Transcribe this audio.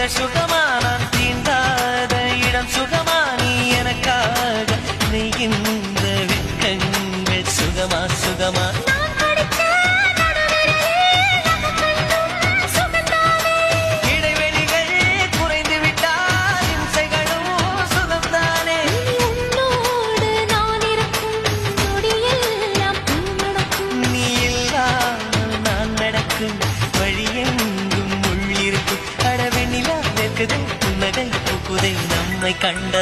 சுகமா நான் தீண்டாத இடம் சுகமா நீ எனக்காக நெய்கின்ற வெட்கங்கள் சுகமா சுகமா இடைவெளிகள் குறைந்து விட்டால் இம்சைகளும் சுகம்தானே நீ இல்லாமல் நான் நடக்கும் வழியெங்கும் உள்ளிருக்கும் அடவெண்ணிலா வெக்குதை புன்னகை புகுதை நம்மை கண்ட